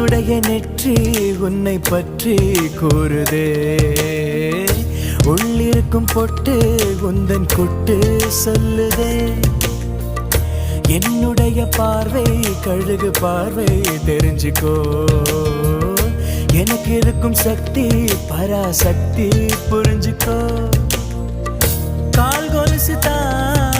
என்னுடைய நெற்றி உன்னை பற்றி கூறுதே, உள்ளிருக்கும் பொட்டு உந்தன் குட்டு சொல்லுதே. என்னுடைய பார்வை கழுகு பார்வை தெரிஞ்சுக்கோ, எனக்கு இருக்கும் சக்தி பராசக்தி புரிஞ்சுக்கோ. கால் கொலுசு தான்